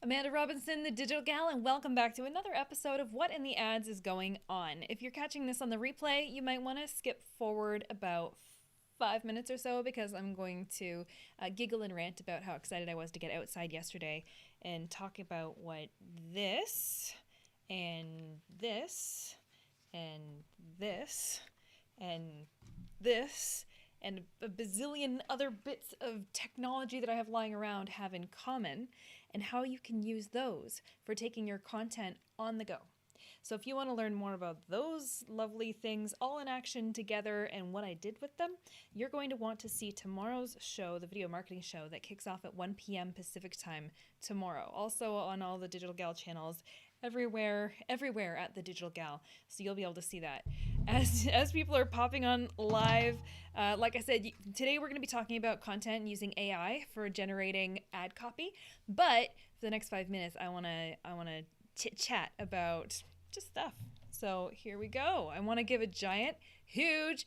Amanda Robinson, the Digital Gal, and welcome back to another episode of What in the Ads is Going On. If you're catching this on the replay, you might want to skip forward about 5 minutes or so because I'm going to giggle and rant about how excited I was to get outside yesterday and talk about what this and this and this and this and a bazillion other bits of technology that I have lying around have in common, and how you can use those for taking your content on the go. So if you want to learn more about those lovely things all in action together and what I did with them, you're going to want to see tomorrow's show, the video marketing show that kicks off at 1 p.m. Pacific time tomorrow. Also on all the Digital Gal channels, everywhere at the Digital Gal. So you'll be able to see that. As people are popping on live, like I said, today we're going to be talking about content using AI for generating ad copy. But for the next 5 minutes, I want to chit chat about just stuff. So here we go. I want to give a giant, huge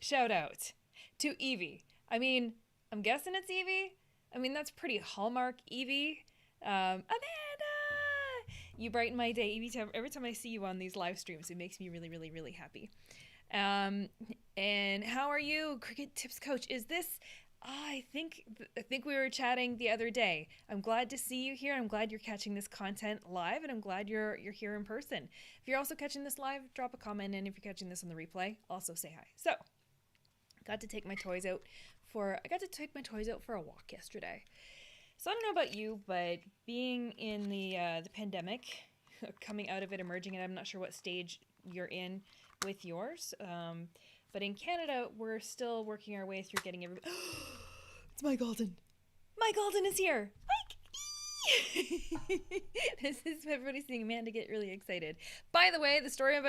shout out to Evie. I mean, I'm guessing it's Evie. I mean, that's pretty hallmark Evie. Amanda! You brighten my day every time I see you on these live streams. It makes me really happy. And how are you, Cricket Tips Coach? Is this... I think we were chatting the other day. I'm glad to see you here. I'm glad you're catching this content live, and I'm glad you're here in person. If you're also catching this live, drop a comment, and if you're catching this on the replay, also say hi. So, I got to take my toys out for a walk yesterday. So I don't know about you, but being in the pandemic, coming out of it, emerging, and I'm not sure what stage you're in with yours. But in Canada, we're still working our way through getting everybody. It's Mike Alden. Mike Alden is here. Mike. This is everybody seeing Amanda get really excited. By the way, the story I'm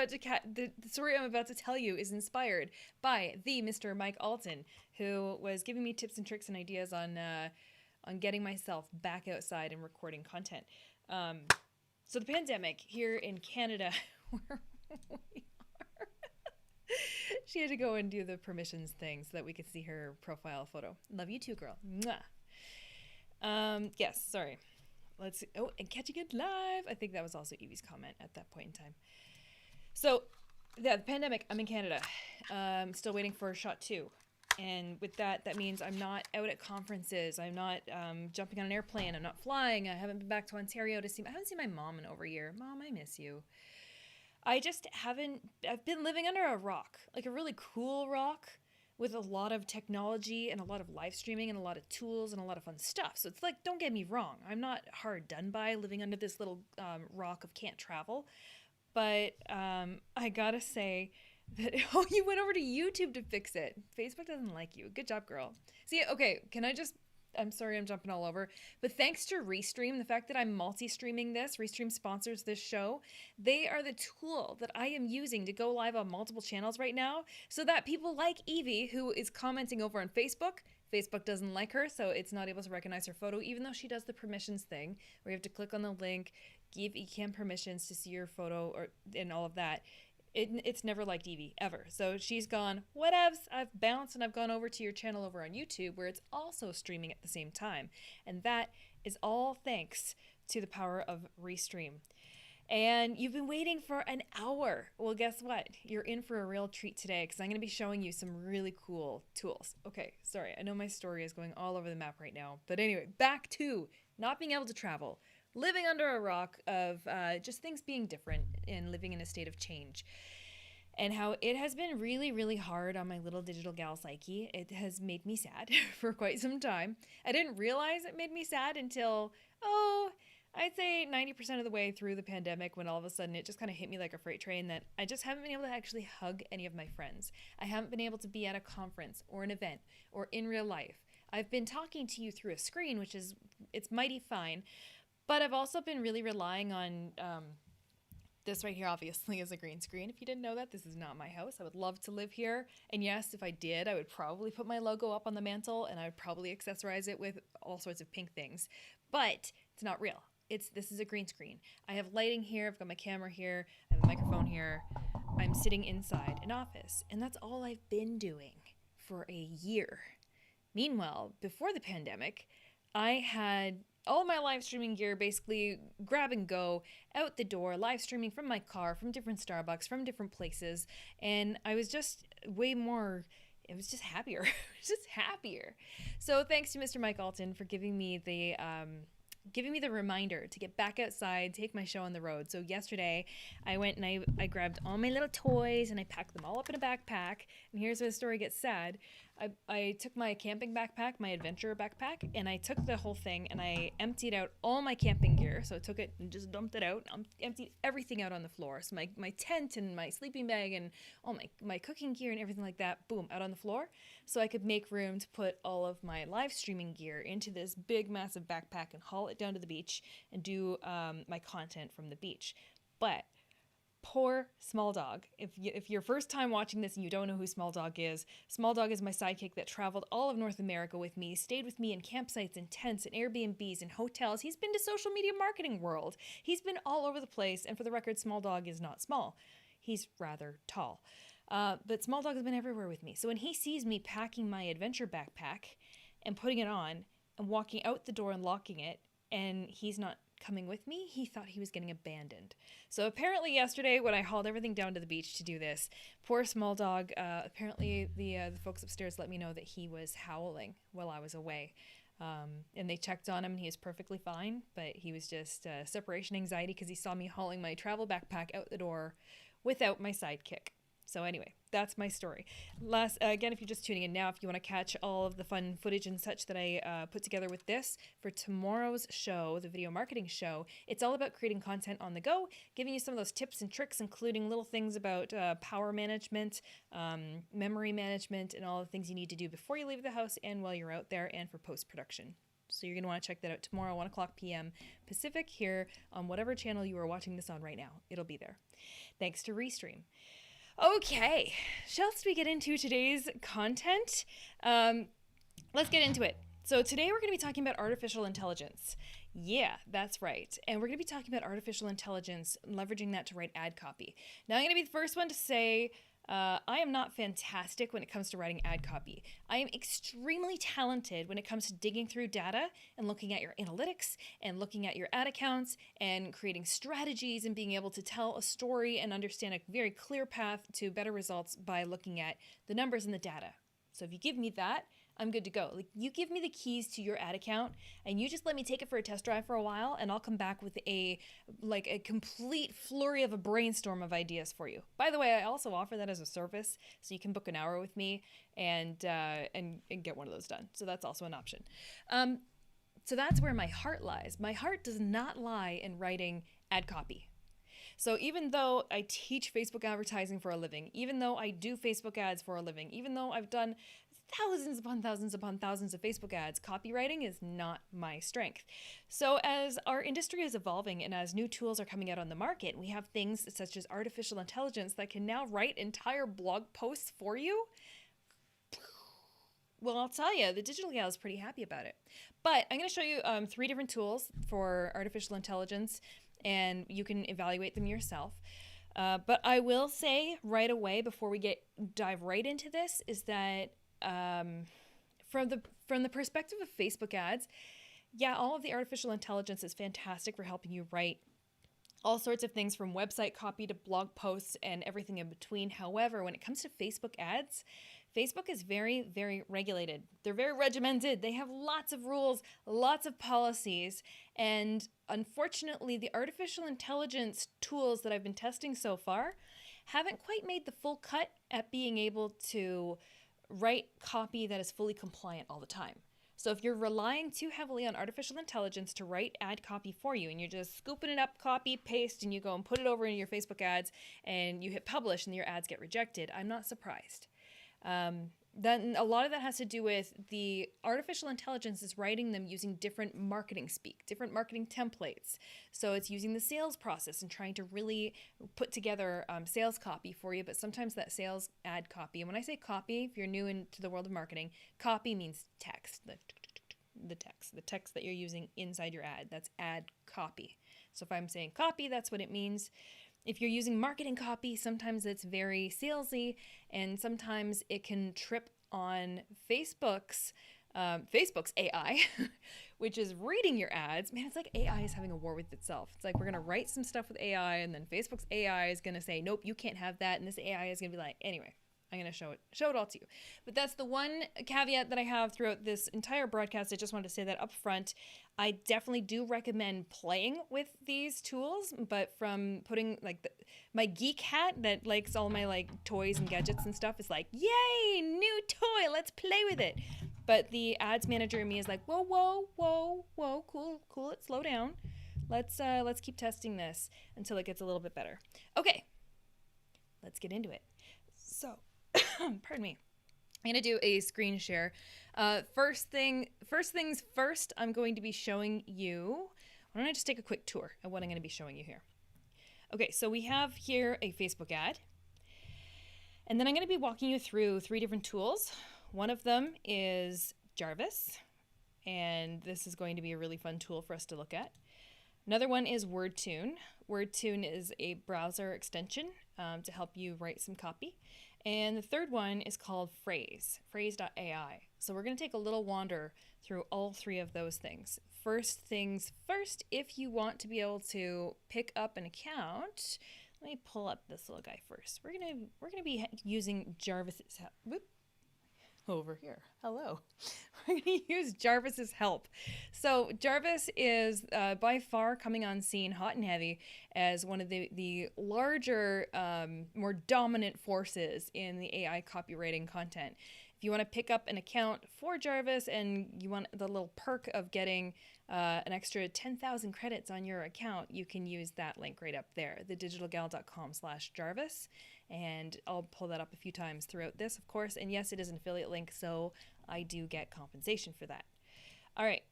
about to tell you is inspired by the Mr. Mike Alden, who was giving me tips and tricks and ideas on getting myself back outside and recording content. So the pandemic here in Canada, where we are, she had to go and do the permissions thing so that we could see her profile photo. Love you too, girl. Mwah. Yes, sorry. And catching it live. I think that was also Evie's comment at that point in time. So, yeah, the pandemic, I'm in Canada. Still waiting for shot 2. And with that means I'm not out at conferences. I'm not jumping on an airplane. I'm not flying. I haven't been back to Ontario I haven't seen my mom in over a year. Mom, I miss you. I've been living under a rock, like a really cool rock with a lot of technology and a lot of live streaming and a lot of tools and a lot of fun stuff. So it's like, don't get me wrong. I'm not hard done by living under this little rock of can't travel. But I gotta say that, oh, you went over to YouTube to fix it. Facebook doesn't like you. Good job, girl. See, okay, I'm sorry I'm jumping all over, but thanks to Restream, the fact that I'm multi-streaming this, Restream sponsors this show, they are the tool that I am using to go live on multiple channels right now so that people like Evie, who is commenting over on Facebook doesn't like her, so it's not able to recognize her photo, even though she does the permissions thing, where you have to click on the link, give Ecamm permissions to see your photo, and all of that. It's never liked Evie, ever. So she's gone, whatevs, I've bounced and I've gone over to your channel over on YouTube where it's also streaming at the same time. And that is all thanks to the power of Restream. And you've been waiting for an hour. Well, guess what? You're in for a real treat today because I'm going to be showing you some really cool tools. Okay, sorry, I know my story is going all over the map right now. But anyway, back to not being able to travel. Living under a rock of just things being different and living in a state of change. And how it has been really hard on my little digital gal psyche. It has made me sad for quite some time. I didn't realize it made me sad until, I'd say 90% of the way through the pandemic, when all of a sudden it just kind of hit me like a freight train that I just haven't been able to actually hug any of my friends. I haven't been able to be at a conference or an event or in real life. I've been talking to you through a screen, it's mighty fine. But I've also been really relying on this right here, obviously, is a green screen. If you didn't know that, this is not my house. I would love to live here. And yes, if I did, I would probably put my logo up on the mantle and I would probably accessorize it with all sorts of pink things. But it's not real. This is a green screen. I have lighting here. I've got my camera here. I have a microphone here. I'm sitting inside an office. And that's all I've been doing for a year. Meanwhile, before the pandemic, I had all my live streaming gear basically grab and go out the door, live streaming from my car, from different Starbucks, from different places. And I was just way more, it was just happier. It was just happier. So thanks to Mr. Mike Alton for giving me the reminder to get back outside, take my show on the road. So yesterday I went and I grabbed all my little toys and I packed them all up in a backpack. And here's where the story gets sad. I took my camping backpack, my adventure backpack, and I took the whole thing and I emptied out all my camping gear. So I took it and just dumped it out. Emptied everything out on the floor. So my tent and my sleeping bag and all my cooking gear and everything like that, boom, out on the floor. So I could make room to put all of my live streaming gear into this big, massive backpack and haul it down to the beach and do my content from the beach. But poor Small Dog. If you're first time watching this and you don't know who Small Dog is my sidekick that traveled all of North America with me, stayed with me in campsites and tents and Airbnbs and hotels. He's been to social media marketing world. He's been all over the place. And for the record, Small Dog is not small. He's rather tall. But Small Dog has been everywhere with me. So when he sees me packing my adventure backpack and putting it on and walking out the door and locking it, and he's not coming with me, he thought he was getting abandoned. So apparently yesterday when I hauled everything down to the beach to do this, poor Small Dog, apparently the folks upstairs let me know that he was howling while I was away. And they checked on him and he was perfectly fine, but he was just separation anxiety because he saw me hauling my travel backpack out the door without my sidekick. So anyway, that's my story. Again, if you're just tuning in now, if you want to catch all of the fun footage and such that I put together with this for tomorrow's show, the video marketing show, it's all about creating content on the go, giving you some of those tips and tricks, including little things about power management, memory management, and all the things you need to do before you leave the house and while you're out there and for post-production. So you're going to want to check that out tomorrow, 1 o'clock p.m. Pacific, here on whatever channel you are watching this on right now. It'll be there. Thanks to Restream. Okay, shall we get into today's content? Let's get into it. So today we're going to be talking about artificial intelligence. Yeah, that's right. And we're going to be talking about artificial intelligence and leveraging that to write ad copy. Now I'm going to be the first one to say I am not fantastic when it comes to writing ad copy. I am extremely talented when it comes to digging through data and looking at your analytics and looking at your ad accounts and creating strategies and being able to tell a story and understand a very clear path to better results by looking at the numbers and the data. So if you give me that, I'm good to go. Like, you give me the keys to your ad account and you just let me take it for a test drive for a while and I'll come back with a complete flurry of a brainstorm of ideas for you. By the way, I also offer that as a service, so you can book an hour with me and get one of those done. So that's also an option. So that's where my heart lies. My heart does not lie in writing ad copy. So even though I teach Facebook advertising for a living, even though I do Facebook ads for a living, even though I've done thousands upon thousands upon thousands of Facebook ads, copywriting is not my strength. So as our industry is evolving and as new tools are coming out on the market, we have things such as artificial intelligence that can now write entire blog posts for you. Well, I'll tell you, the Digital Gal is pretty happy about it. But I'm going to show you 3 different tools for artificial intelligence, and you can evaluate them yourself. But I will say right away before we dive right into this is that from the perspective of Facebook ads, yeah, all of the artificial intelligence is fantastic for helping you write all sorts of things from website copy to blog posts and everything in between. However, when it comes to Facebook ads, Facebook is very, very regulated. They're very regimented. They have lots of rules, lots of policies, and unfortunately, the artificial intelligence tools that I've been testing so far haven't quite made the full cut at being able to write copy that is fully compliant all the time. So if you're relying too heavily on artificial intelligence to write ad copy for you and you're just scooping it up, copy, paste, and you go and put it over into your Facebook ads and you hit publish and your ads get rejected, I'm not surprised. Then a lot of that has to do with the artificial intelligence is writing them using different marketing speak, different marketing templates. So it's using the sales process and trying to really put together sales copy for you. But sometimes that sales ad copy, and when I say copy, if you're new into the world of marketing, copy means text, the text that you're using inside your ad. That's ad copy. So if I'm saying copy, that's what it means. If you're using marketing copy, sometimes it's very salesy and sometimes it can trip on Facebook's Facebook's AI, which is reading your ads. Man, it's like AI is having a war with itself. It's like we're going to write some stuff with AI, and then Facebook's AI is going to say, nope, you can't have that. And this AI is going to be like, anyway, I'm going to show it all to you. But that's the one caveat that I have throughout this entire broadcast. I just wanted to say that up front. I definitely do recommend playing with these tools, but from putting like my geek hat that likes all my like toys and gadgets and stuff is like, yay, new toy, let's play with it. But the ads manager in me is like, whoa, whoa, whoa, whoa, cool it, slow down. Let's keep testing this until it gets a little bit better. Okay, let's get into it. So, pardon me. I'm gonna do a screen share. First things first, I'm going to be showing you. Why don't I just take a quick tour of what I'm gonna be showing you here? Okay, so we have here a Facebook ad, and then I'm gonna be walking you through 3 different tools. One of them is Jarvis, and this is going to be a really fun tool for us to look at. Another one is WordTune. WordTune is a browser extension to help you write some copy. And the third one is called Phrase, phrase.ai. So we're going to take a little wander through all 3 of those things. First things first, if you want to be able to pick up an account, let me pull up this little guy first. We're going to be using Jarvis's over here. Hello. We're going to use Jarvis's help. So Jarvis is by far coming on scene hot and heavy as one of the larger, more dominant forces in the AI copywriting content. If you want to pick up an account for Jarvis and you want the little perk of getting an extra 10,000 credits on your account, you can use that link right up there, thedigitalgal.com/Jarvis. And I'll pull that up a few times throughout this, of course. And yes, it is an affiliate link, so I do get compensation for that. All right,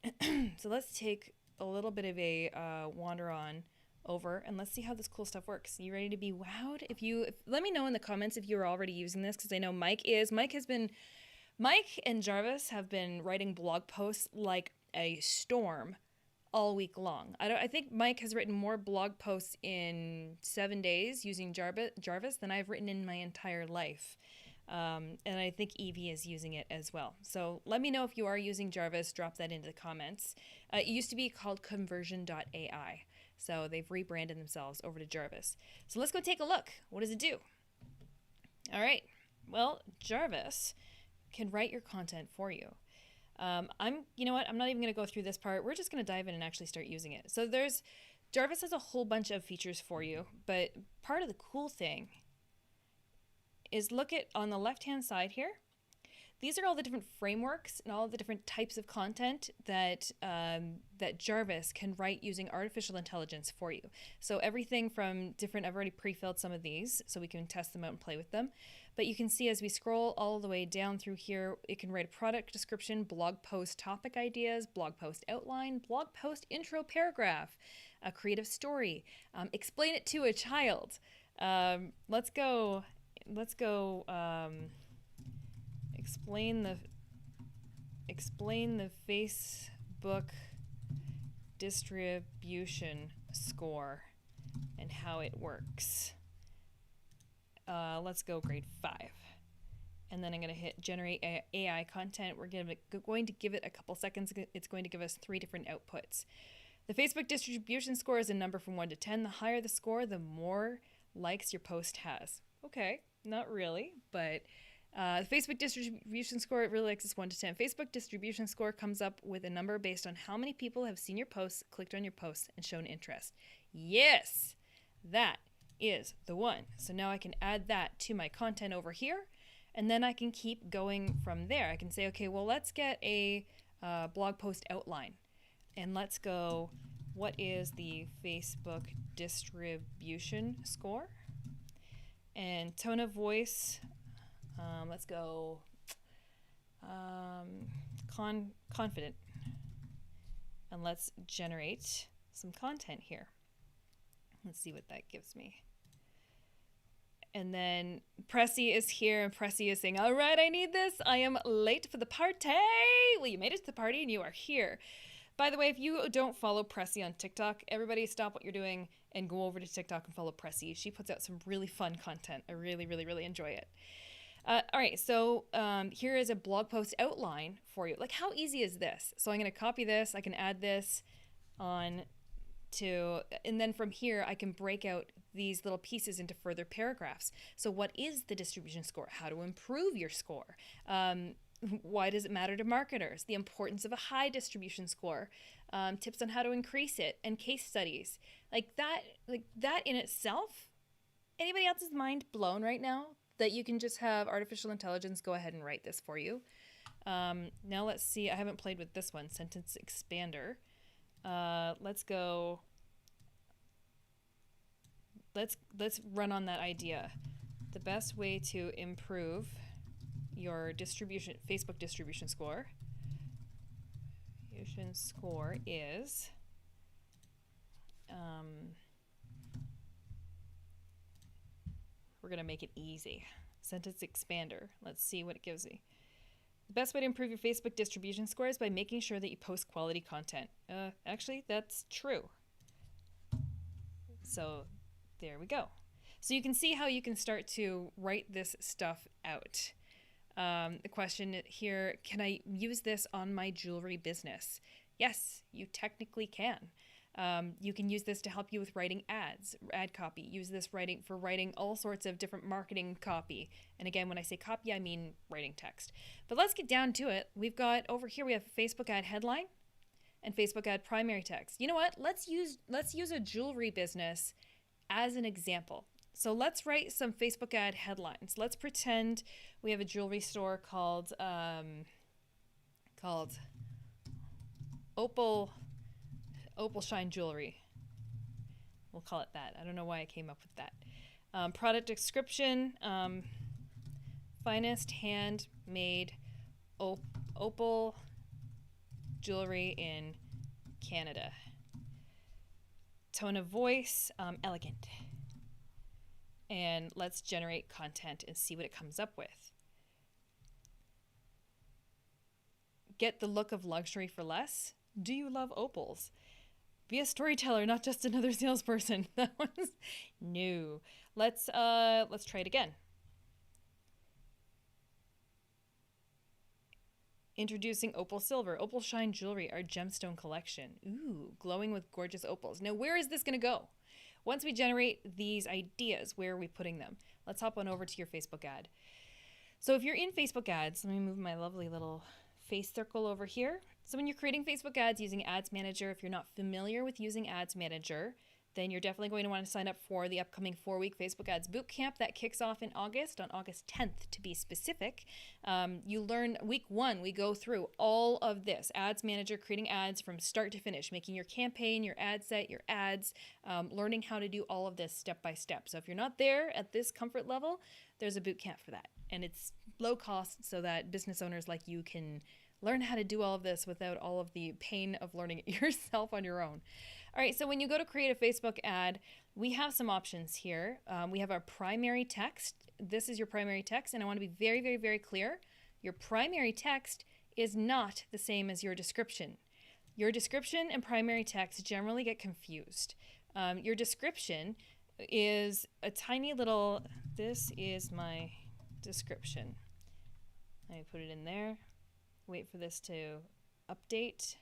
so let's take a little bit of a wander on over and let's see how this cool stuff works. You ready to be wowed? Let me know in the comments if you're already using this, because I know Mike and Jarvis have been writing blog posts like a storm all week long. I think Mike has written more blog posts in 7 days using Jarvis than I've written in my entire life. And I think Evie is using it as well. So let me know if you are using Jarvis. Drop that into the comments. It used to be called Conversion.ai. So they've rebranded themselves over to Jarvis. So let's go take a look. What does it do? All right. Well, Jarvis can write your content for you. You know what? I'm not even going to go through this part. We're just going to dive in and actually start using it. So Jarvis has a whole bunch of features for you, but part of the cool thing is look at on the left-hand side here. These are all the different frameworks and all the different types of content that Jarvis can write using artificial intelligence for you. So everything from different, I've already pre-filled some of these so we can test them out and play with them. But you can see as we scroll all the way down through here, it can write a product description, blog post topic ideas, blog post outline, blog post intro paragraph, a creative story, explain it to a child. Let's go. Explain the Facebook distribution score and how it works. Let's go grade 5. And then I'm going to hit generate AI content. We're going to give it a couple seconds. It's going to give us 3 different outputs. The Facebook distribution score is a number from 1 to 10. The higher the score, the more likes your post has. Okay, not really, but the Facebook distribution score, it really likes this 1 to 10. Facebook distribution score comes up with a number based on how many people have seen your posts, clicked on your posts, and shown interest. Yes, that is the one. So now I can add that to my content over here, and then I can keep going from there. I can say, okay, well, let's get a blog post outline, and let's go, what is the Facebook distribution score? And tone of voice, let's go confident, and let's generate some content here. Let's see what that gives me. And then Pressy is here, and Pressy is saying, all right, I need this. I am late for the party. Well, you made it to the party and you are here. By the way, if you don't follow Pressy on TikTok, everybody stop what you're doing and go over to TikTok and follow Pressy. She puts out some really fun content. I really, really, really enjoy it. All right, so here is a blog post outline for you. Like, how easy is this? So I'm going to copy this. I can add this on to, and then from here, I can break out these little pieces into further paragraphs. So what is the distribution score? How to improve your score? Why does it matter to marketers? The importance of a high distribution score, tips on how to increase it, and case studies. Like that in itself, anybody else's mind blown right now that you can just have artificial intelligence go ahead and write this for you? Now let's see. I haven't played with this one, sentence expander. Let's go. Let's run on that idea. The best way to improve your Facebook distribution score is we're gonna make it easy. Sentence expander. Let's see what it gives me. The best way to improve your Facebook distribution score is by making sure that you post quality content. Actually, that's true. So there we go. So you can see how you can start to write this stuff out. The question here, can I use this on my jewelry business? Yes, you technically can. You can use this to help you with writing ads, ad copy. Use this for writing all sorts of different marketing copy. And again, when I say copy, I mean writing text. But let's get down to it. We've got over here, we have Facebook ad headline and Facebook ad primary text. You know what? Let's use a jewelry business as an example. So let's write some Facebook ad headlines. Let's pretend we have a jewelry store called Opal Shine Jewelry. We'll call it that. I don't know why I came up with that. Product description, finest handmade opal jewelry in Canada. Tone of voice, elegant. And let's generate content and see what it comes up with. Get the look of luxury for less. Do you love opals? Be a storyteller, not just another salesperson. That one's no. Let's try it again. Introducing Opal Silver, Opal Shine Jewelry, our gemstone collection. Ooh, glowing with gorgeous opals. Now, where is this going to go? Once we generate these ideas, where are we putting them? Let's hop on over to your Facebook ad. So if you're in Facebook ads, let me move my lovely little face circle over here. So when you're creating Facebook ads using Ads Manager, if you're not familiar with using Ads Manager, then you're definitely going to want to sign up for the upcoming 4-week Facebook Ads Bootcamp that kicks off in August, on August 10th to be specific. You learn week 1, we go through all of this. Ads Manager, creating ads from start to finish, making your campaign, your ad set, your ads, learning how to do all of this step by step. So if you're not there at this comfort level, there's a bootcamp for that. And it's low cost so that business owners like you can learn how to do all of this without all of the pain of learning it yourself on your own. All right, so when you go to create a Facebook ad, we have some options here. We have our primary text. This is your primary text, and I want to be very, very, very clear. Your primary text is not the same as your description. Your description and primary text generally get confused. Your description is a tiny little, this is my description. Let me put it in there. Wait for this to update.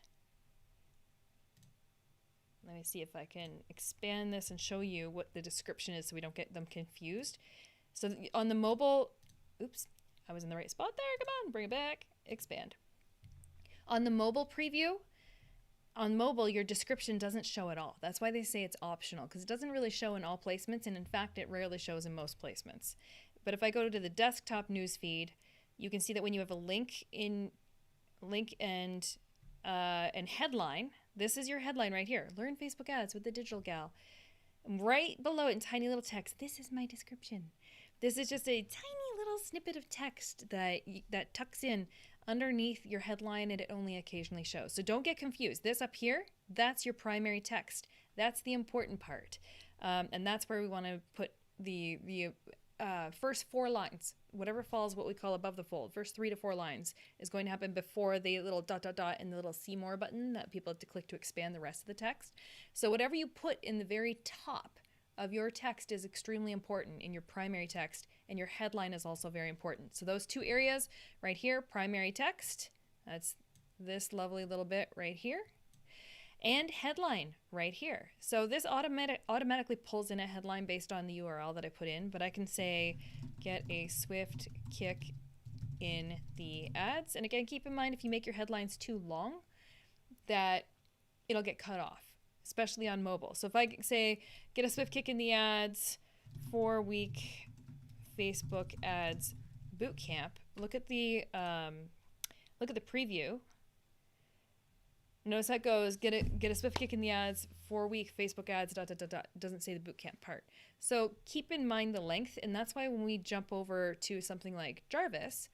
Let me see if I can expand this and show you what the description is so we don't get them confused. So on the mobile, oops, I was in the right spot there. Come on, bring it back, expand. On the mobile preview, on mobile, your description doesn't show at all. That's why they say it's optional, because it doesn't really show in all placements, and in fact, it rarely shows in most placements. But if I go to the desktop newsfeed, you can see that when you have a link and headline, this is your headline right here. Learn Facebook ads with the Digital Gal. Right below it in tiny little text, this is my description. This is just a tiny little snippet of text that tucks in underneath your headline, and it only occasionally shows. So don't get confused. This up here, that's your primary text. That's the important part. And that's where we want to put the first 4 lines. Whatever falls what we call above the fold, first 3 to 4 lines is going to happen before the little ... and the little see more button that people have to click to expand the rest of the text. So whatever you put in the very top of your text is extremely important in your primary text and your headline is also very important. So those two areas right here, primary text, that's this lovely little bit right here, and headline right here. So this automatically pulls in a headline based on the URL that I put in, but I can say get a swift kick in the ads. And again, keep in mind if you make your headlines too long, that it'll get cut off, especially on mobile. So if I say get a swift kick in the ads, 4-week Facebook ads bootcamp, look at the preview. Notice that goes get a swift kick in the ads, 4-week Facebook ads, ... Doesn't say the bootcamp part. So keep in mind the length, and that's why when we jump over to something like Jarvis,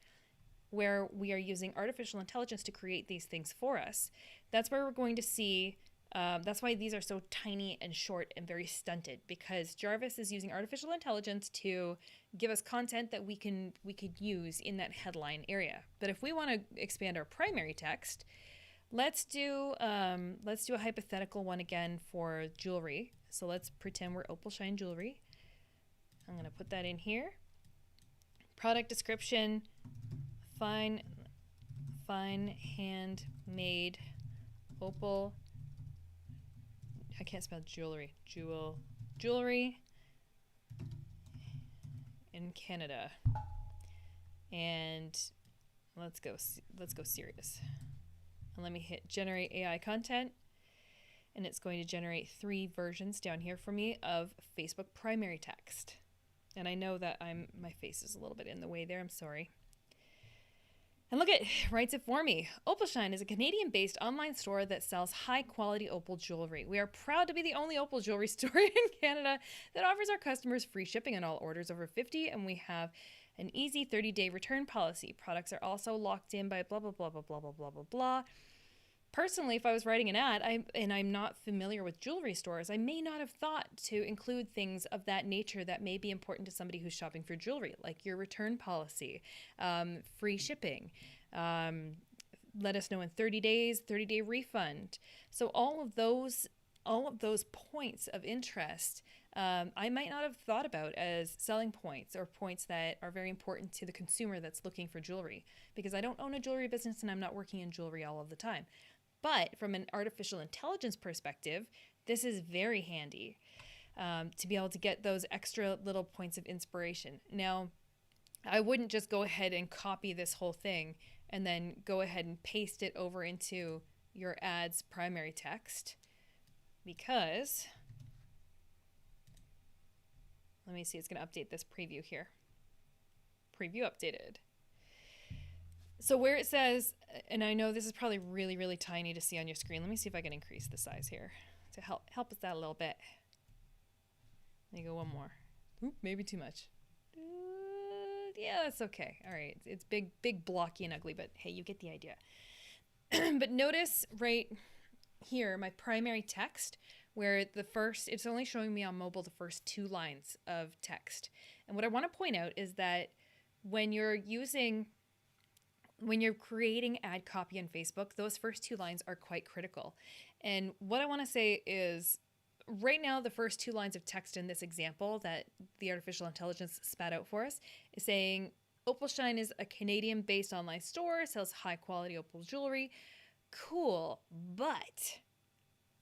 where we are using artificial intelligence to create these things for us, that's where we're going to see. That's why these are so tiny and short and very stunted, because Jarvis is using artificial intelligence to give us content that we could use in that headline area. But if we want to expand our primary text, let's do a hypothetical one again for jewelry. So let's pretend we're Opal Shine Jewelry. I'm going to put that in here. Product description, fine handmade opal. I can't spell jewelry. Jewelry in Canada. And let's go serious. And let me hit generate AI content, and it's going to generate 3 versions down here for me of Facebook primary text. And I know that my face is a little bit in the way there. I'm sorry. And look, it writes it for me. Opal Shine is a Canadian-based online store that sells high-quality opal jewelry. We are proud to be the only opal jewelry store in Canada that offers our customers free shipping on all orders over 50, and we have an easy 30-day return policy. Products are also locked in by blah, blah, blah, blah, blah, blah, blah, blah, blah. Personally, if I was writing an ad and I'm not familiar with jewelry stores, I may not have thought to include things of that nature that may be important to somebody who's shopping for jewelry, like your return policy, free shipping, let us know in 30 days, 30-day refund. So all of those points of interest, I might not have thought about as selling points or points that are very important to the consumer that's looking for jewelry, because I don't own a jewelry business and I'm not working in jewelry all of the time. But from an artificial intelligence perspective, this is very handy to be able to get those extra little points of inspiration. Now, I wouldn't just go ahead and copy this whole thing and then go ahead and paste it over into your ad's primary text, because let me see, it's going to update this preview here. Preview updated. So where it says, and I know this is probably really, really tiny to see on your screen. Let me see if I can increase the size here to help us out a little bit. Let me go one more. Oop, maybe too much. Yeah, that's okay. All right. It's big, blocky and ugly, but hey, you get the idea. But notice right here, my primary text, where it's only showing me on mobile the first 2 lines of text. And what I want to point out is that when you're creating ad copy on Facebook, those first 2 lines are quite critical. And what I want to say is, right now, the first 2 lines of text in this example that the artificial intelligence spat out for us is saying, Opal Shine is a Canadian-based online store, sells high-quality opal jewelry. Cool, but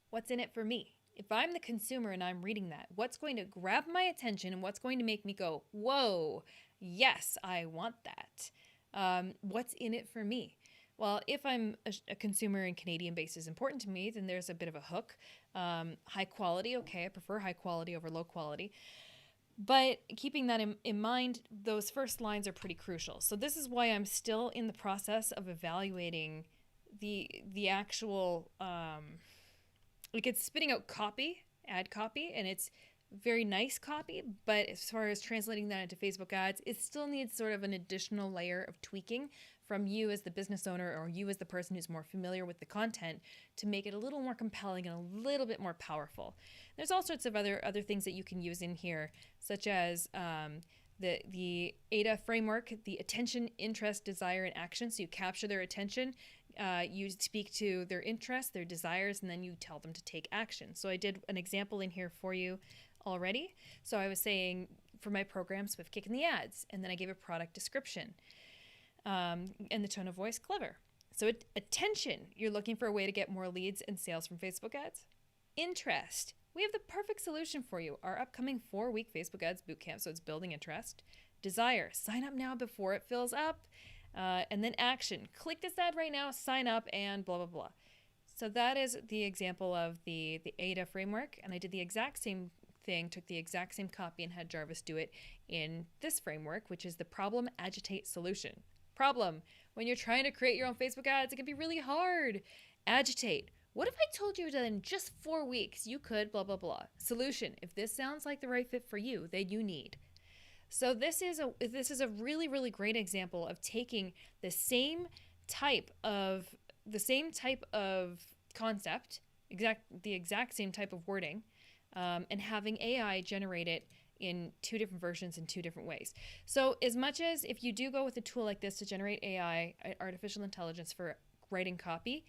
what's in it for me? If I'm the consumer and I'm reading that, what's going to grab my attention and what's going to make me go, whoa, yes, I want that? What's in it for me? Well, if I'm a consumer and Canadian base is important to me, then there's a bit of a hook. High quality, okay, I prefer high quality over low quality. But keeping that in mind, those first lines are pretty crucial. So this is why I'm still in the process of evaluating the actual, like it's spitting out copy, ad copy, and it's very nice copy, but as far as translating that into Facebook ads, it still needs sort of an additional layer of tweaking from you as the business owner or you as the person who's more familiar with the content to make it a little more compelling and a little bit more powerful. There's all sorts of other things that you can use in here, such as the AIDA framework, the attention, interest, desire, and action. So you capture their attention, you speak to their interests, their desires, and then you tell them to take action. So I did an example in here for you already. So I was saying for my program, Swift Kick in the Ads. And then I gave a product description and the tone of voice, clever. So attention, you're looking for a way to get more leads and sales from Facebook ads. Interest, we have the perfect solution for you. Our upcoming 4-week Facebook ads bootcamp, so it's building interest. Desire, sign up now before it fills up. And then action, click this ad right now, sign up, and blah, blah, blah. So that is the example of the AIDA framework. And I did the exact same thing, took the exact same copy and had Jarvis do it in this framework, which is the problem, agitate, solution. Problem, when you're trying to create your own Facebook ads, it can be really hard. Agitate. What if I told you that in just 4 weeks you could blah, blah, blah. Solution, if this sounds like the right fit for you, then you need. So this is a really, really great example of taking the same type of concept, the exact same type of wording, and having AI generate it in 2 different versions in 2 different ways. So as much as if you do go with a tool like this to generate AI, artificial intelligence for writing copy,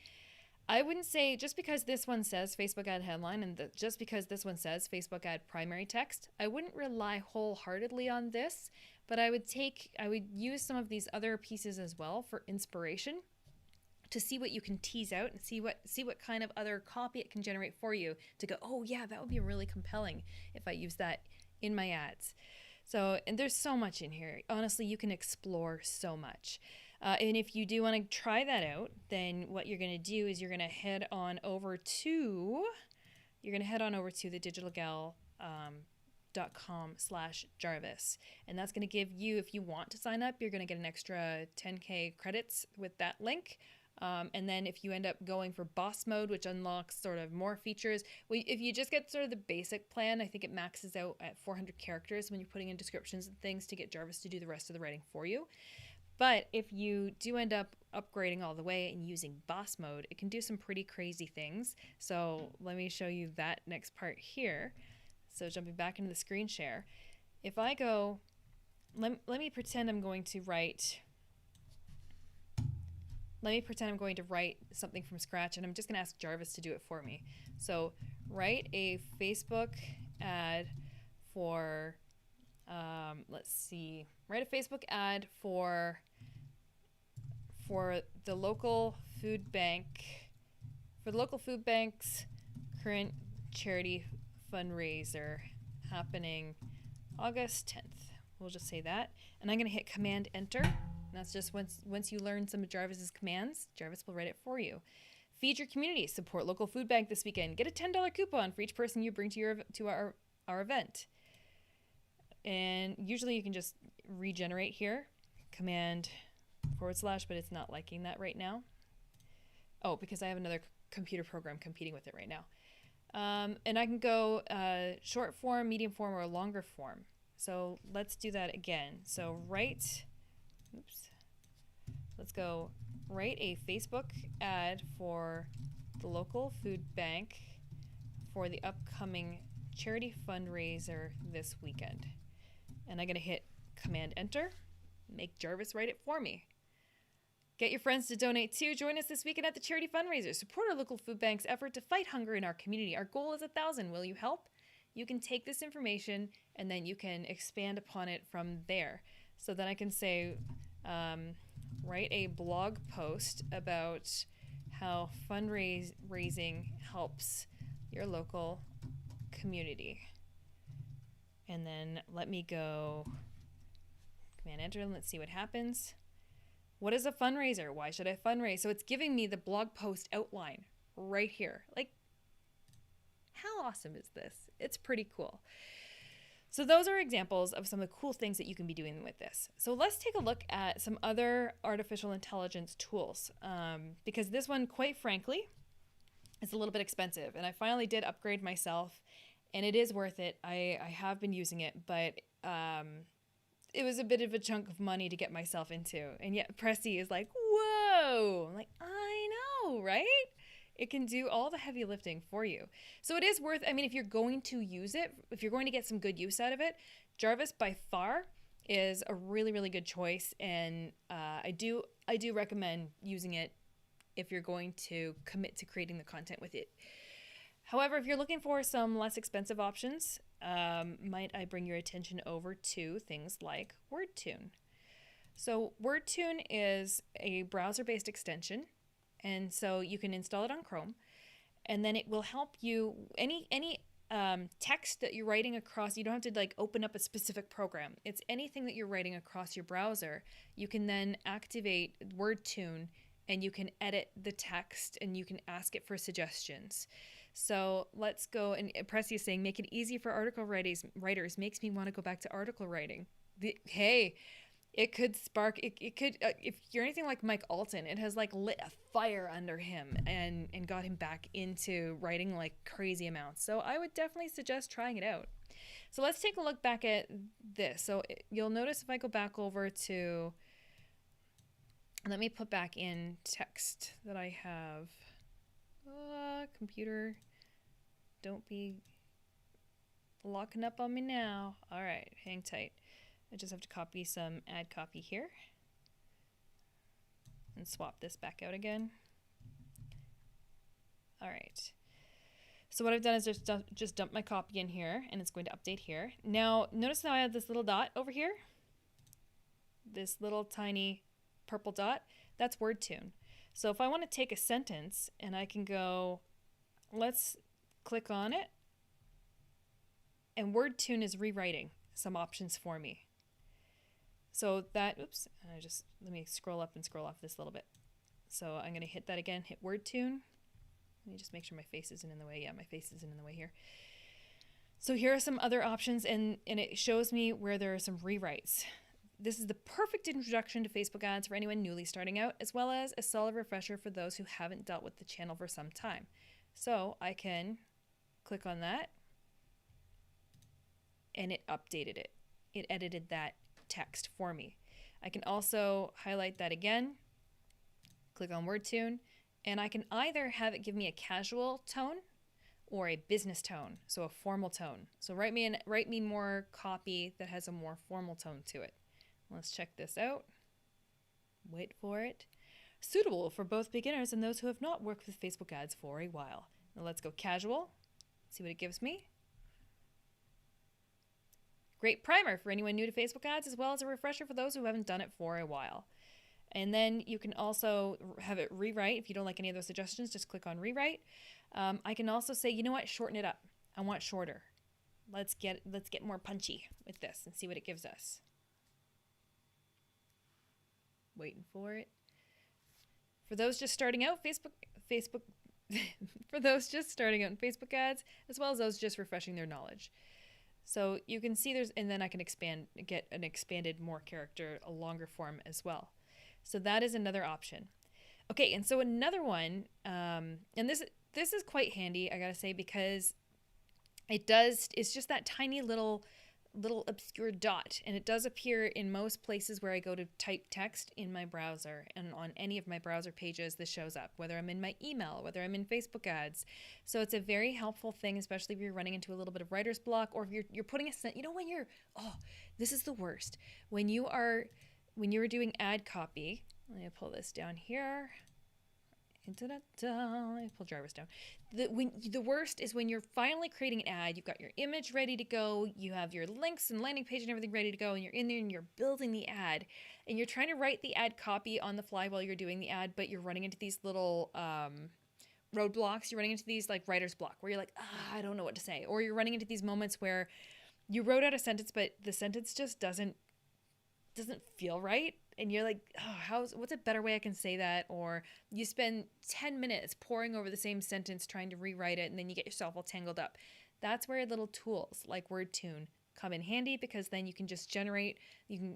I wouldn't say just because this one says Facebook ad headline and just because this one says Facebook ad primary text, I wouldn't rely wholeheartedly on this, but I would use some of these other pieces as well for inspiration to see what you can tease out and see what kind of other copy it can generate for you to go, oh yeah, that would be really compelling if I use that in my ads. So, and there's so much in here. Honestly, you can explore so much. And if you do want to try that out, then what you're going to do is you're going to head on over to the digitalgal.com/Jarvis. And that's going to give you, if you want to sign up, you're going to get an extra 10K credits with that link. And then if you end up going for boss mode, which unlocks sort of more features, if you just get sort of the basic plan, I think it maxes out at 400 characters when you're putting in descriptions and things to get Jarvis to do the rest of the writing for you. But if you do end up upgrading all the way and using boss mode, it can do some pretty crazy things. So let me show you that next part here. So jumping back into the screen share, if I go, let me pretend I'm going to write something from scratch, and I'm just going to ask Jarvis to do it for me. So write a Facebook ad for, write a Facebook ad for the local food bank's current charity fundraiser happening August 10th. We'll just say that. And I'm going to hit Command Enter. And that's just once you learn some of Jarvis's commands, Jarvis will write it for you. Feed your community. Support local food bank this weekend. Get a $10 coupon for each person you bring to our event. And usually you can just regenerate here. Command / but it's not liking that right now. Oh, because I have another computer program competing with it right now. And I can go short form, medium form, or longer form. So let's do that again. So let's go write a Facebook ad for the local food bank for the upcoming charity fundraiser this weekend. And I'm going to hit Command Enter, make Jarvis write it for me. Get your friends to donate too. Join us this weekend at the charity fundraiser. Support our local food bank's effort to fight hunger in our community. Our goal is 1,000. Will you help? You can take this information and then you can expand upon it from there. So then I can say, write a blog post about how fundraising helps your local community. And then let me go Command Enter and let's see what happens. What is a fundraiser? Why should I fundraise? So it's giving me the blog post outline right here. Like, how awesome is this? It's pretty cool. So those are examples of some of the cool things that you can be doing with this. So let's take a look at some other artificial intelligence tools, because this one, quite frankly, is a little bit expensive. And I finally did upgrade myself, and it is worth it. I have been using it, but it was a bit of a chunk of money to get myself into. And yet Pressy is like, whoa! I'm like, I know, right? It can do all the heavy lifting for you. So it is worth, I mean, if you're going to use it, if you're going to get some good use out of it, Jarvis by far is a really, really good choice. And I do recommend using it if you're going to commit to creating the content with it. However, if you're looking for some less expensive options, might I bring your attention over to things like WordTune. So WordTune is a browser-based extension, and so you can install it on Chrome, and then it will help you any text that you're writing across. You don't have to like open up a specific program. It's anything that you're writing across your browser. You can then activate WordTune, and you can edit the text, and you can ask it for suggestions. So let's go, and Pressy is saying, make it easy for article writers. Makes me want to go back to article writing. Hey, it could spark, it could, if you're anything like Mike Alton, it has like lit a fire under him and got him back into writing like crazy amounts. So I would definitely suggest trying it out. So let's take a look back at this. So you'll notice if I go back over to, let me put back in text that I have. Computer, don't be locking up on me now. All right, hang tight. I just have to copy some ad copy here and swap this back out again. All right. So what I've done is just dump my copy in here, and it's going to update here. Now, notice how I have this little dot over here? This little tiny purple dot, that's WordTune. So if I want to take a sentence and I can go, let's click on it, and WordTune is rewriting some options for me. So that, oops, let me scroll up and scroll off this a little bit. So I'm going to hit that again, hit WordTune. Let me just make sure my face isn't in the way. Yeah, my face isn't in the way here. So here are some other options, and it shows me where there are some rewrites. This is the perfect introduction to Facebook ads for anyone newly starting out, as well as a solid refresher for those who haven't dealt with the channel for some time. So I can click on that, and it updated it. It edited that text for me. I can also highlight that again, click on WordTune, and I can either have it give me a casual tone or a business tone, so a formal tone. So write me more copy that has a more formal tone to it. Let's check this out. Wait for it. Suitable for both beginners and those who have not worked with Facebook ads for a while. Now let's go casual. See what it gives me. Great primer for anyone new to Facebook ads, as well as a refresher for those who haven't done it for a while. And then you can also have it rewrite. If you don't like any of those suggestions, just click on rewrite. I can also say, you know what, shorten it up. I want shorter. Let's get more punchy with this and see what it gives us. Waiting for it. For those just starting out, Facebook for those just starting out in Facebook ads, as well as those just refreshing their knowledge. So you can see and then I can get an expanded, more character, a longer form as well. So that is another option. Okay, and so another one, and this is quite handy, I gotta say, because it's just that tiny little obscure dot, and it does appear in most places where I go to type text in my browser, and on any of my browser pages this shows up, whether I'm in my email, whether I'm in Facebook ads. So it's a very helpful thing, especially if you're running into a little bit of writer's block, or if you're putting this is the worst. When you're doing ad copy, let me pull this down here. Let me pull Jarvis down. The worst is when you're finally creating an ad, you've got your image ready to go, you have your links and landing page and everything ready to go, and you're in there and you're building the ad, and you're trying to write the ad copy on the fly while you're doing the ad, but you're running into these little roadblocks. You're running into these like writer's block where you're like, I don't know what to say. Or you're running into these moments where you wrote out a sentence, but the sentence just doesn't feel right. And you're like, what's a better way I can say that? Or you spend 10 minutes poring over the same sentence trying to rewrite it, and then you get yourself all tangled up. That's where little tools like WordTune come in handy, because then you can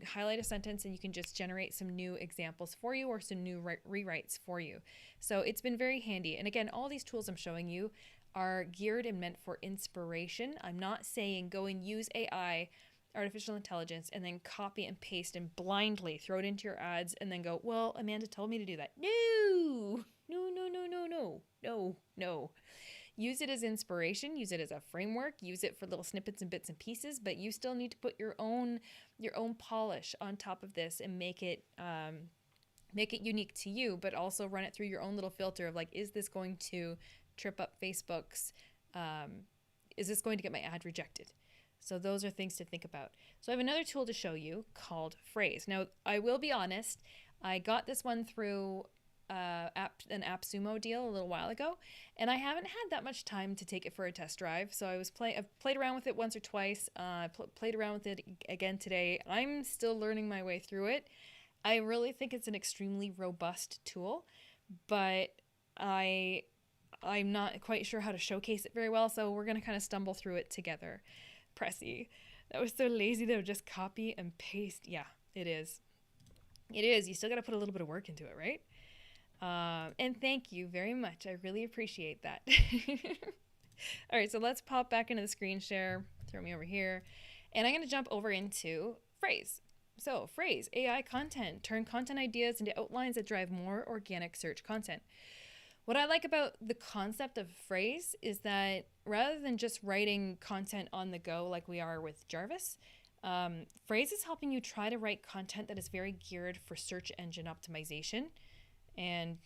highlight a sentence and you can just generate some new examples for you or some new rewrites for you. So it's been very handy. And again, all these tools I'm showing you are geared and meant for inspiration. I'm not saying go and use AI, artificial intelligence, and then copy and paste and blindly throw it into your ads and then go, well, Amanda told me to do that. No. Use it as inspiration, use it as a framework, use it for little snippets and bits and pieces, but you still need to put your own polish on top of this and make it unique to you, but also run it through your own little filter of like, is this going to trip up Facebook's, is this going to get my ad rejected? So those are things to think about. So I have another tool to show you called Phrase. Now, I will be honest, I got this one through an AppSumo deal a little while ago, and I haven't had that much time to take it for a test drive. So I've played around with it once or twice. Played around with it again today. I'm still learning my way through it. I really think it's an extremely robust tool, but I'm not quite sure how to showcase it very well, so we're going to kind of stumble through it together. Pressy. That was so lazy though, just copy and paste. Yeah, it is. It is. You still got to put a little bit of work into it, right? And thank you very much. I really appreciate that. All right, so let's pop back into the screen share. Throw me over here. And I'm going to jump over into Phrase. So, Phrase, AI content. Turn content ideas into outlines that drive more organic search content. What I like about the concept of Phrase is that rather than just writing content on the go like we are with Jarvis, Phrase is helping you try to write content that is very geared for search engine optimization and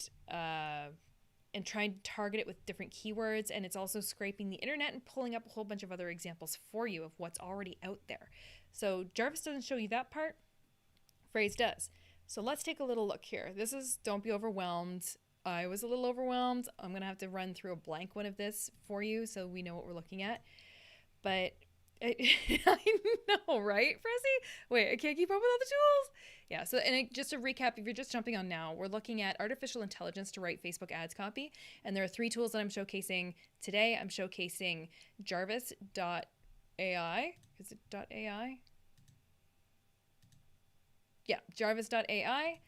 try and target it with different keywords. And it's also scraping the internet and pulling up a whole bunch of other examples for you of what's already out there. So Jarvis doesn't show you that part. Phrase does. So let's take a little look here. This is, don't be overwhelmed. I was a little overwhelmed. I'm going to have to run through a blank one of this for you so we know what we're looking at. But I know, right, Pressy? Wait, I can't keep up with all the tools. Yeah, so just to recap, if you're just jumping on now, we're looking at artificial intelligence to write Facebook ads copy. And there are 3 tools that I'm showcasing today. I'm showcasing Jarvis.ai. Is it .ai? Yeah, Jarvis.ai,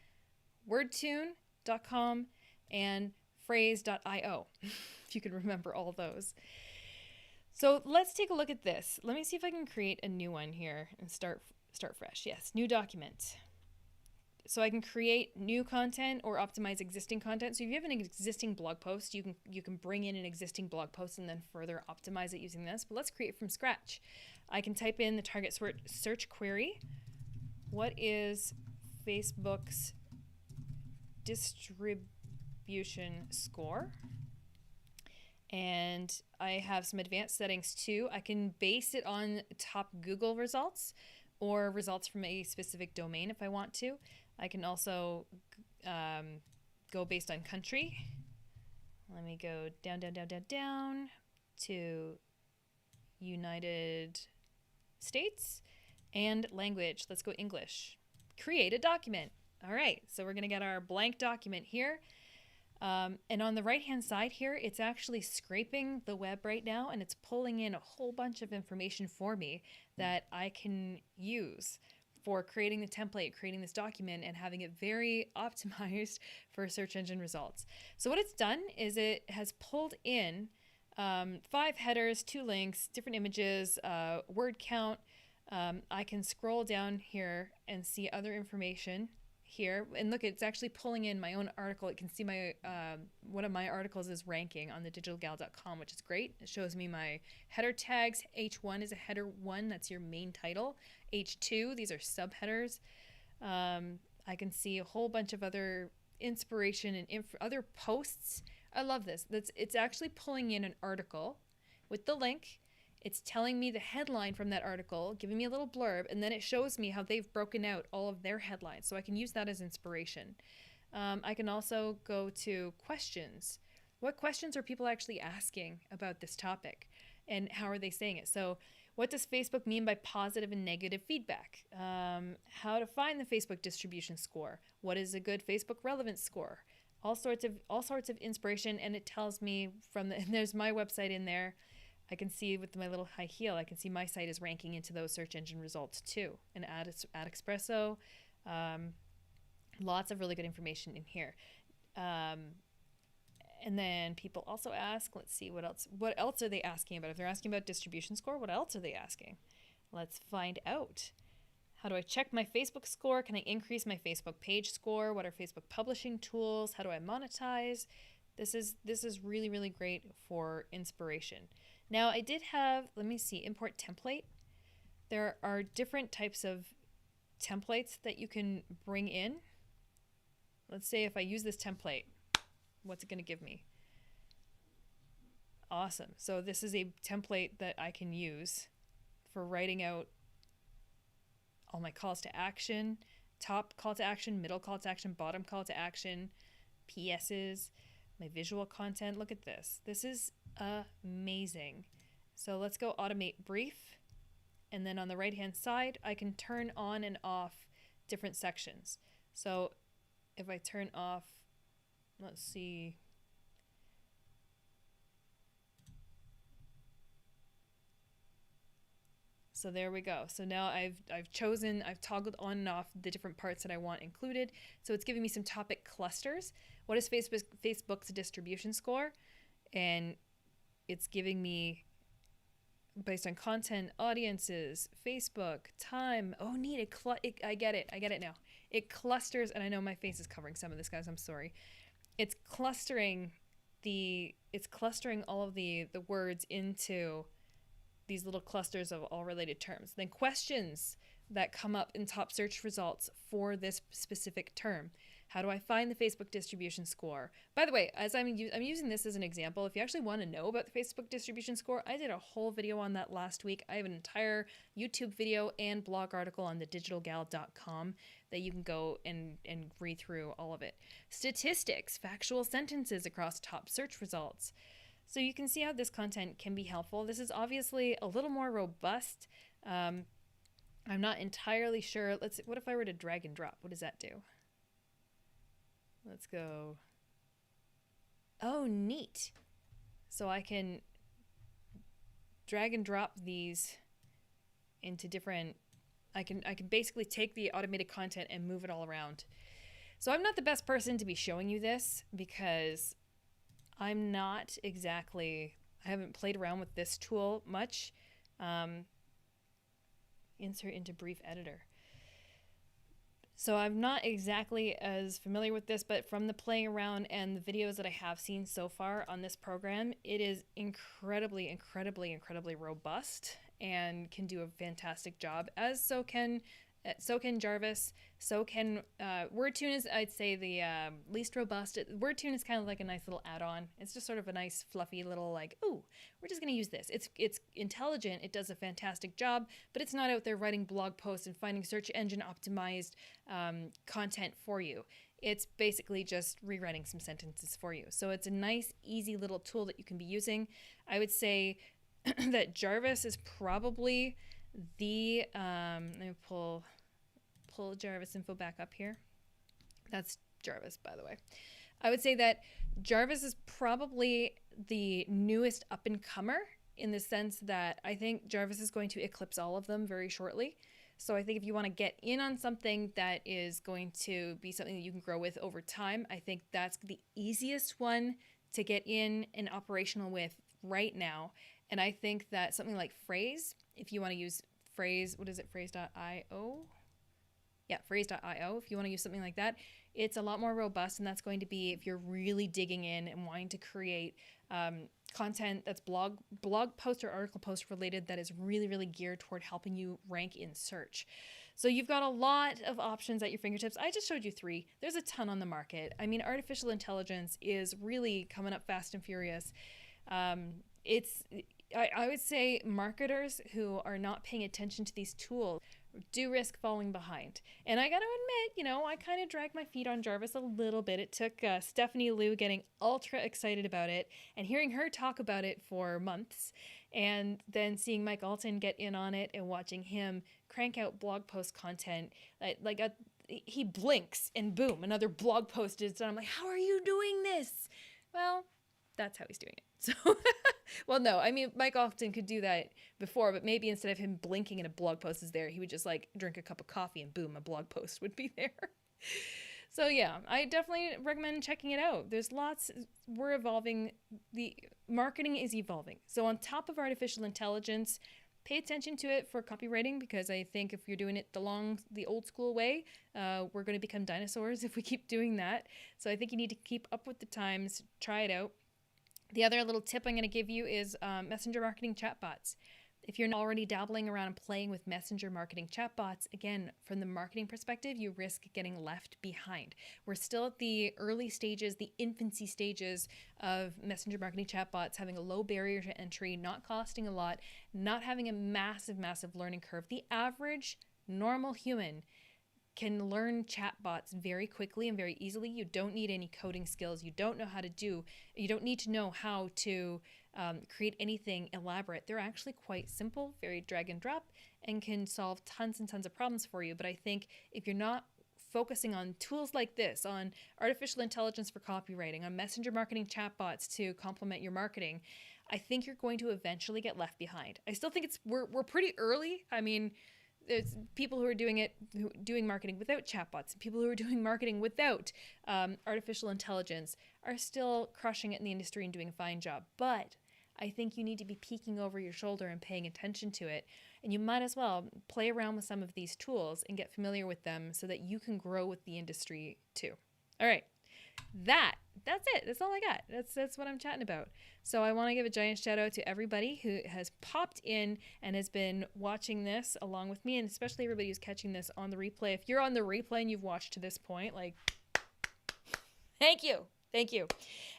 Wordtune.com, and Phrase.io, if you can remember all those. So let's take a look at this. Let me see if I can create a new one here and start fresh. Yes, new document. So I can create new content or optimize existing content. So if you have an existing blog post, you can bring in an existing blog post and then further optimize it using this. But let's create from scratch. I can type in the target search query. What is Facebook's distribution score? And I have some advanced settings too. I can base it on top Google results or results from a specific domain if I want to. I can also go based on country. Let me go down to United States and language. Let's go English. Create a document. All right, so we're going to get our blank document here. And on the right-hand side here, it's actually scraping the web right now, and it's pulling in a whole bunch of information for me that I can use for creating the template, creating this document, and having it very optimized for search engine results. So what it's done is it has pulled in 5 headers, 2 links, different images, word count. I can scroll down here and see other information here, and look, it's actually pulling in my own article. It can see my one of my articles is ranking on the digitalgal.com, which is great. It shows me my header tags. H1 is a header 1, that's your main title. H2, these are subheaders. I can see a whole bunch of other inspiration and other posts. I love this. It's actually pulling in an article with the link. It's telling me the headline from that article, giving me a little blurb, and then it shows me how they've broken out all of their headlines. So I can use that as inspiration. I can also go to questions. What questions are people actually asking about this topic? And how are they saying it? So what does Facebook mean by positive and negative feedback? How to find the Facebook distribution score? What is a good Facebook relevance score? All sorts of inspiration, and it tells me and there's my website in there. I can see with my little high heel, I can see my site is ranking into those search engine results too. And AdExpresso, lots of really good information in here. And then people also ask, let's see, what else are they asking about? If they're asking about distribution score, what else are they asking? Let's find out. How do I check my Facebook score? Can I increase my Facebook page score? What are Facebook publishing tools? How do I monetize? This is really, really great for inspiration. Now I did have, let me see, import template. There are different types of templates that you can bring in. Let's say if I use this template, what's it going to give me? Awesome. So this is a template that I can use for writing out all my calls to action, top call to action, middle call to action, bottom call to action, PSs, my visual content. Look at this. This is amazing. So let's go automate brief. And then on the right-hand side, I can turn on and off different sections. So if I turn off, let's see. So there we go. So now I've toggled on and off the different parts that I want included. So it's giving me some topic clusters. What is Facebook's distribution score? And it's giving me based on content, audiences, Facebook, time. Oh, neat. I get it. I get it now. It clusters, and I know my face is covering some of this, guys. I'm sorry. It's clustering all of the words into these little clusters of all related terms. Then questions that come up in top search results for this specific term. How do I find the Facebook distribution score? By the way, as I'm using this as an example, if you actually want to know about the Facebook distribution score, I did a whole video on that last week. I have an entire YouTube video and blog article on thedigitalgal.com that you can go and read through all of it. Statistics, factual sentences across top search results. So you can see how this content can be helpful. This is obviously a little more robust. I'm not entirely sure. What if I were to drag and drop? What does that do? Let's go. Oh, neat. So I can drag and drop these into different, I can basically take the automated content and move it all around. So I'm not the best person to be showing you this because I haven't played around with this tool much. Insert into brief editor. So I'm not exactly as familiar with this, but from the playing around and the videos that I have seen so far on this program, it is incredibly, incredibly, incredibly robust and can do a fantastic job, as so can Jarvis, so can WordTune is, I'd say, the least robust. WordTune is kind of like a nice little add-on. It's just sort of a nice fluffy little like, ooh, we're just going to use this. It's intelligent. It does a fantastic job, but it's not out there writing blog posts and finding search engine optimized content for you. It's basically just rewriting some sentences for you. So it's a nice, easy little tool that you can be using. I would say that Jarvis is probably the let me pull Jarvis info back up here. That's Jarvis, by the way. I would say that Jarvis is probably the newest up and comer in the sense that I think Jarvis is going to eclipse all of them very shortly. So I think if you want to get in on something that is going to be something that you can grow with over time, I think that's the easiest one to get in and operational with right now. And I think that something like Phrase, if you want to use Phrase, what is it, phrase.io? Yeah, phrase.io. If you want to use something like that, it's a lot more robust, and that's going to be if you're really digging in and wanting to create content that's blog post or article post related that is really, really geared toward helping you rank in search. So you've got a lot of options at your fingertips. I just showed you 3. There's a ton on the market. I mean, artificial intelligence is really coming up fast and furious. I would say marketers who are not paying attention to these tools do risk falling behind. And I got to admit, I kind of dragged my feet on Jarvis a little bit. It took Stephanie Liu getting ultra excited about it and hearing her talk about it for months, and then seeing Mike Alton get in on it and watching him crank out blog post content. He blinks and boom, another blog post is done. I'm like, how are you doing this? Well, that's how he's doing it. So, well, no, I mean, Mike Alton could do that before, but maybe instead of him blinking and a blog post is there, he would just like drink a cup of coffee and boom, a blog post would be there. So yeah, I definitely recommend checking it out. There's lots, we're evolving, the marketing is evolving. So on top of artificial intelligence, pay attention to it for copywriting, because I think if you're doing it the old school way, we're going to become dinosaurs if we keep doing that. So I think you need to keep up with the times, try it out. The other little tip I'm going to give you is messenger marketing chatbots. If you're already dabbling around and playing with messenger marketing chatbots, again, from the marketing perspective, you risk getting left behind. We're still at the early stages, the infancy stages of messenger marketing chatbots, having a low barrier to entry, not costing a lot, not having a massive, massive learning curve. The average normal human can learn chatbots very quickly and very easily. You don't need any coding skills. You don't need to know how to create anything elaborate. They're actually quite simple, very drag and drop, and can solve tons and tons of problems for you. But I think if you're not focusing on tools like this, on artificial intelligence for copywriting, on messenger marketing chatbots to complement your marketing, I think you're going to eventually get left behind. I still think we're pretty early. I mean, there's people who are doing marketing without chatbots, and people who are doing marketing without artificial intelligence are still crushing it in the industry and doing a fine job. But I think you need to be peeking over your shoulder and paying attention to it. And you might as well play around with some of these tools and get familiar with them so that you can grow with the industry too. All right. That's it. That's all I got. That's what I'm chatting about. So I want to give a giant shout out to everybody who has popped in and has been watching this along with me, and especially everybody who's catching this on the replay. If you're on the replay and you've watched to this point, like, thank you. Thank you.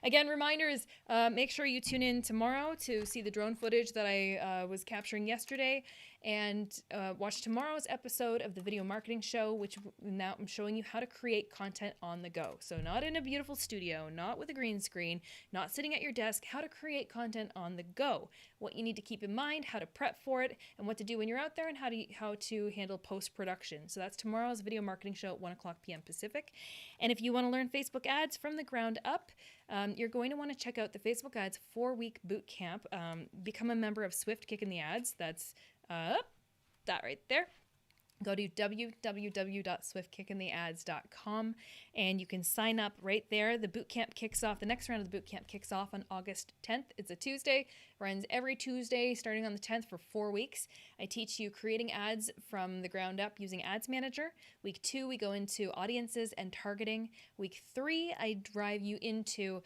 Again, reminders, make sure you tune in tomorrow to see the drone footage that I was capturing yesterday, and watch tomorrow's episode of the Video Marketing Show, which now I'm showing you how to create content on the go. So not in a beautiful studio, not with a green screen, not sitting at your desk, how to create content on the go. What you need to keep in mind, how to prep for it, and what to do when you're out there, and how to handle post-production. So that's tomorrow's Video Marketing Show at 1 o'clock p.m. Pacific. And if you want to learn Facebook ads from the ground up, you're going to want to check out the Facebook Ads 4-week boot camp. Become a member of Swift Kicking the Ads. That's that right there. Go to www.swiftkickingtheads.com and you can sign up right there. The boot camp kicks off. The next round of the boot camp kicks off on August 10th. It's a Tuesday. Runs every Tuesday starting on the 10th for 4 weeks. I teach you creating ads from the ground up using Ads Manager. Week 2, we go into audiences and targeting. Week 3, I drive you into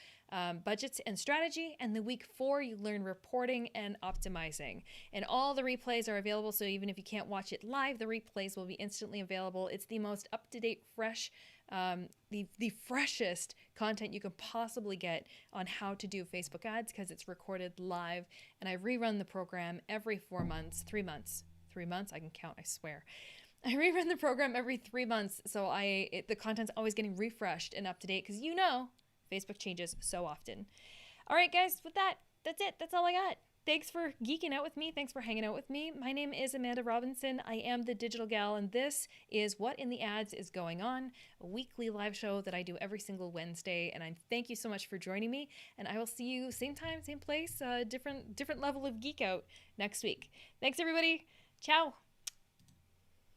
budgets and strategy. And the week 4, you learn reporting and optimizing. And all the replays are available, so even if you can't watch it live, the replays will be instantly available. It's the most up-to-date, fresh, the freshest content you can possibly get on how to do Facebook ads, because it's recorded live, and I rerun the program every 4 months, 3 months, I can count, I swear. I rerun the program every 3 months, so the content's always getting refreshed and up to date, because Facebook changes so often. All right, guys, with that, that's it. That's all I got. Thanks for geeking out with me. Thanks for hanging out with me. My name is Amanda Robinson. I am the Digital Gal, and this is What in the Ads is Going On, a weekly live show that I do every single Wednesday. And I thank you so much for joining me. And I will see you same time, same place, different level of geek out next week. Thanks, everybody. Ciao.